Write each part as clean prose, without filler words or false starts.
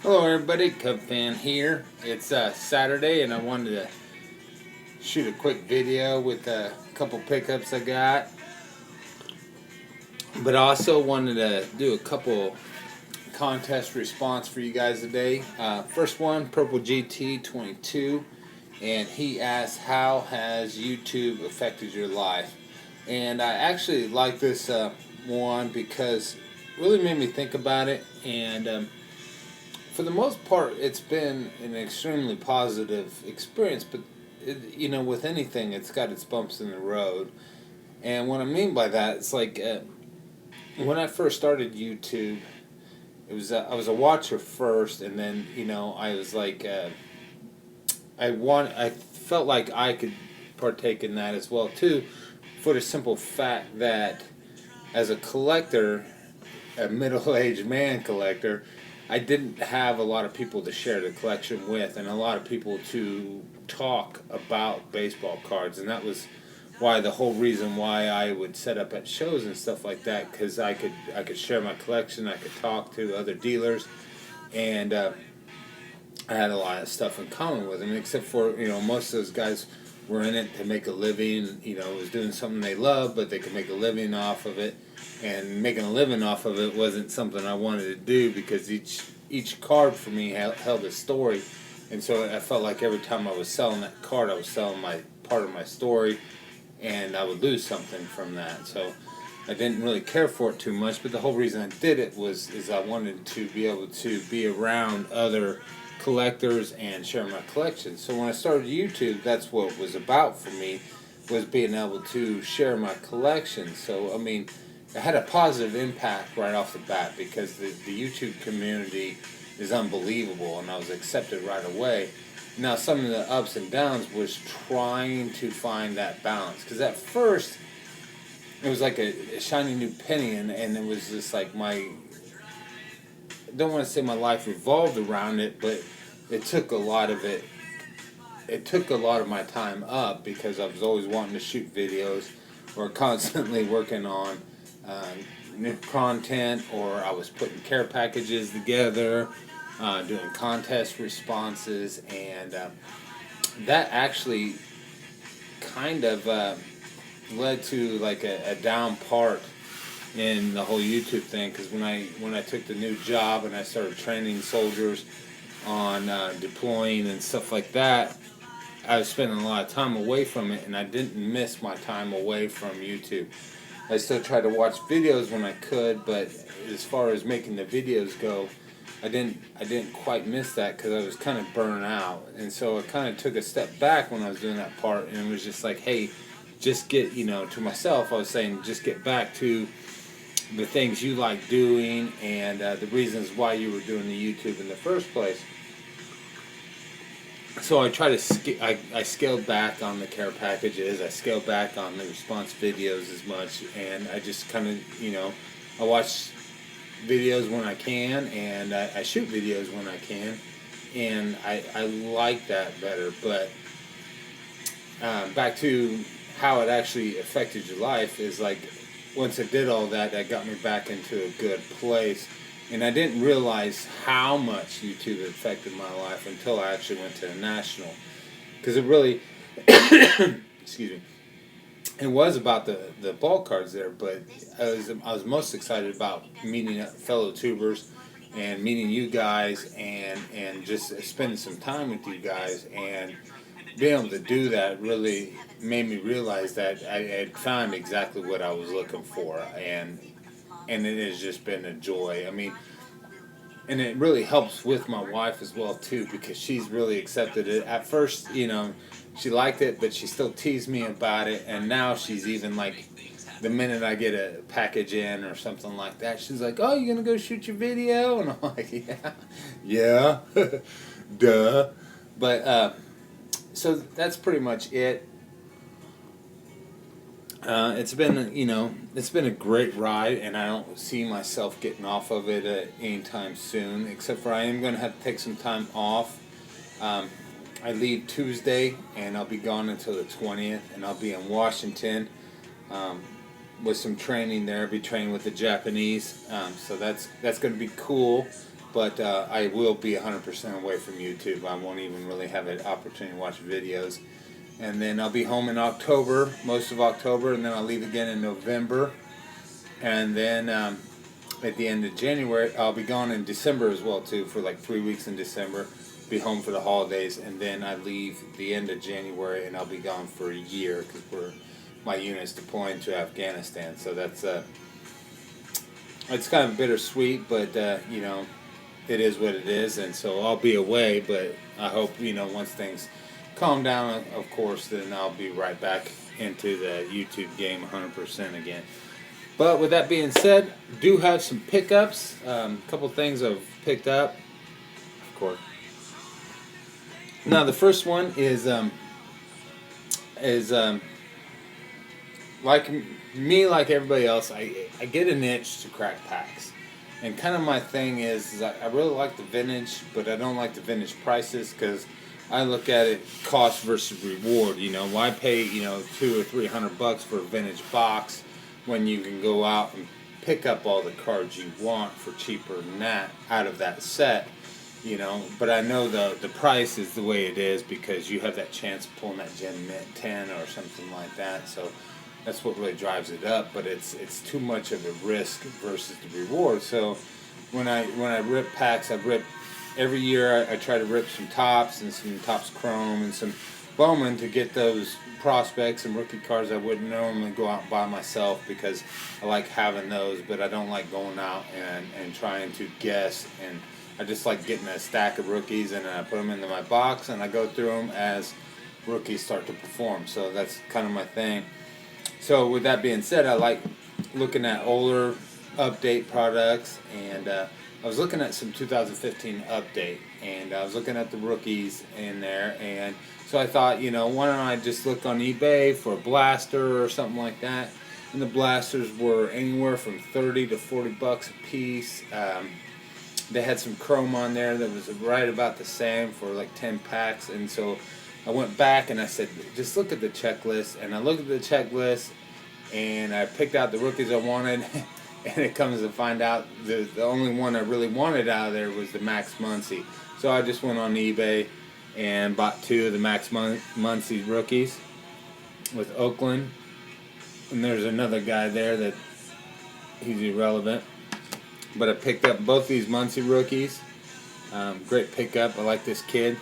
Hello everybody, Cub fan here. It's Saturday and I wanted to shoot a quick video with a couple pickups I got. But I also wanted to do a couple contest response for you guys today. First one, Purple GT 22, and he asked, how has YouTube affected your life? And I actually like this one because it really made me think about it, and for the most part, it's been an extremely positive experience. But with anything, it's got its bumps in the road. And what I mean by that, it's like when I first started YouTube, it was I was a watcher first, and then I was like I felt like I could partake in that as well too, for the simple fact that as a collector, a middle-aged man collector, I didn't have a lot of people to share the collection with, and a lot of people to talk about baseball cards, and that was why the whole reason why I would set up at shows and stuff like that, because I could share my collection, I could talk to other dealers, and I had a lot of stuff in common with them, except for most of those guys were in it to make a living. Was doing something they loved, but they could make a living off of it, and making a living off of it wasn't something I wanted to do, because each card for me held a story, and so I felt like every time I was selling that card, I was selling my part of my story, and I would lose something from that. So I didn't really care for it too much, but the whole reason I did it is I wanted to be able to be around other collectors and share my collection. So when I started YouTube, that's what it was about for me, was being able to share my collection. So I mean, it had a positive impact right off the bat, because the YouTube community is unbelievable, and I was accepted right away. Now, some of the ups and downs was trying to find that balance, because at first it was like a shiny new penny, and it was just like I don't want to say my life revolved around it, but it took a lot of it. It took a lot of my time up, because I was always wanting to shoot videos, or constantly working on uh, new content, or I was putting care packages together, doing contest responses, and that actually kind of led to like a down part in the whole YouTube thing, because when I took the new job and I started training soldiers on deploying and stuff like that, I was spending a lot of time away from it, and I didn't miss my time away from YouTube. I still tried to watch videos when I could, but as far as making the videos go, I didn't quite miss that, because I was kind of burnt out, and so I kind of took a step back when I was doing that part, and it was just like, hey, just get to myself. I was saying, just get back to the things you like doing, and the reasons why you were doing the YouTube in the first place. So I try to I scaled back on the care packages. I scaled back on the response videos as much, and I just kind of I watch videos when I can, and I shoot videos when I can, and I like that better. But back to how it actually affected your life is like, once I did all that, that got me back into a good place. And I didn't realize how much YouTube affected my life until I actually went to the national, because it really, excuse me, it was about the ball cards there, but I was most excited about meeting fellow tubers, and meeting you guys, and just spending some time with you guys, and being able to do that really made me realize that I had found exactly what I was looking for, and it has just been a joy. I mean, and it really helps with my wife as well too, because she's really accepted it. At first, she liked it, but she still teased me about it, and now she's even like, the minute I get a package in or something like that, she's like, "Oh, you gonna go shoot your video?" And I'm like, "Yeah, yeah, duh." But so that's pretty much it. It's been a great ride, and I don't see myself getting off of it anytime soon. Except for I am going to have to take some time off. Um, I leave Tuesday, and I'll be gone until the 20th, and I'll be in Washington um, with some training there. I'll be training with the Japanese, so that's going to be cool. but I will be 100% away from YouTube. I won't even really have an opportunity to watch videos. And then I'll be home in October, most of October, and then I'll leave again in November. And then at the end of January, I'll be gone in December as well too, for like 3 weeks in December. Be home for the holidays, and then I leave the end of January, and I'll be gone for a year because my unit's deploying to Afghanistan. So that's it's kind of bittersweet, but you know, it is what it is, and so I'll be away. But I hope, you know, once things calm down, of course, then I'll be right back into the YouTube game 100% again. But with that being said, do have some pickups. A couple things I've picked up, of course. Now the first one is like me, like everybody else, I get an itch to crack packs. And kind of my thing is I really like the vintage, but I don't like the vintage prices because I look at it cost versus reward. You know, why pay, you know, $200 or $300 for a vintage box when you can go out and pick up all the cards you want for cheaper than that out of that set, you know. But I know the price is the way it is because you have that chance of pulling that Gen Mint 10 or something like that. So that's what really drives it up. But it's too much of a risk versus the reward. So when I rip packs, I rip every year. I try to rip some Topps and some Topps Chrome and some Bowman to get those prospects and rookie cards I wouldn't normally go out and buy myself because I like having those, but I don't like going out and trying to guess. And I just like getting a stack of rookies and I put them into my box and I go through them as rookies start to perform. So that's kind of my thing. So with that being said, I like looking at older update products, and I was looking at some 2015 update, and I was looking at the rookies in there, and so I thought, you know, why don't I just look on eBay for a blaster or something like that? And the blasters were anywhere from $30 to $40 a piece. They had some chrome on there that was right about the same for like 10 packs, and so I went back and I said, just look at the checklist, and I looked at the checklist, and I picked out the rookies I wanted. And it comes to find out the only one I really wanted out of there was the Max Muncy. So I just went on eBay and bought 2 of the Max Muncy rookies with Oakland. And there's another guy there that he's irrelevant. But I picked up both these Muncy rookies. Great pickup. I like this kid.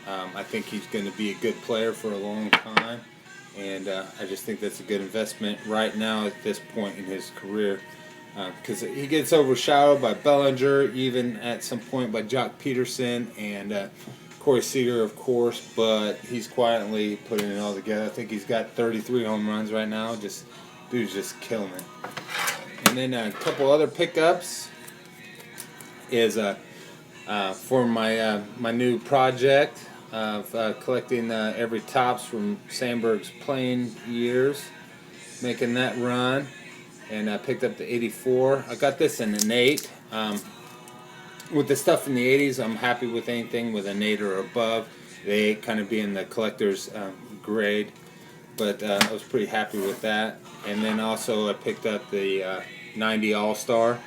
I think he's going to be a good player for a long time. And I just think that's a good investment right now at this point in his career. Because he gets overshadowed by Bellinger, even at some point by Jock Peterson and Corey Seager, of course, but he's quietly putting it all together. I think he's got 33 home runs right now. Dude's just killing it. And then a couple other pickups is for my new project of collecting every Topps from Sandberg's playing years, making that run. And I picked up the 84. I got this in an 8. With the stuff in the 80s, I'm happy with anything with an 8 or above. The 8 kind of being the collector's grade. But I was pretty happy with that. And then also I picked up the 90 All-Star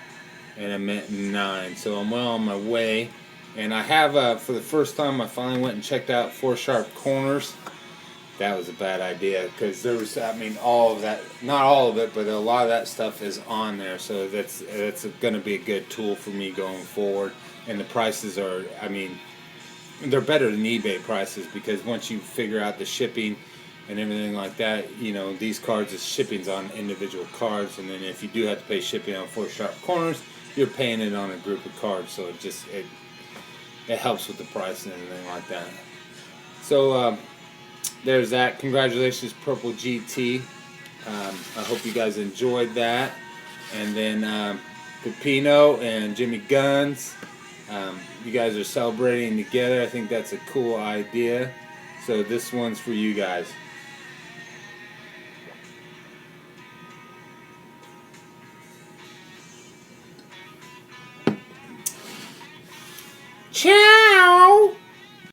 and a Mint 9. So I'm well on my way. And I have, for the first time, I finally went and checked out 4 Sharp Corners. That was a bad idea because there was, I mean, all of that, not all of it, but a lot of that stuff is on there. So that's going to be a good tool for me going forward. And the prices are, I mean, they're better than eBay prices because once you figure out the shipping and everything like that, you know, these cards, the shipping's on individual cards. And then if you do have to pay shipping on 4 Sharp Corners, you're paying it on a group of cards. So it helps with the price and everything like that. So, there's that. Congratulations, Purple GT. I hope you guys enjoyed that. And then Pepino and Jimmy Guns. You guys are celebrating together. I think that's a cool idea. So this one's for you guys.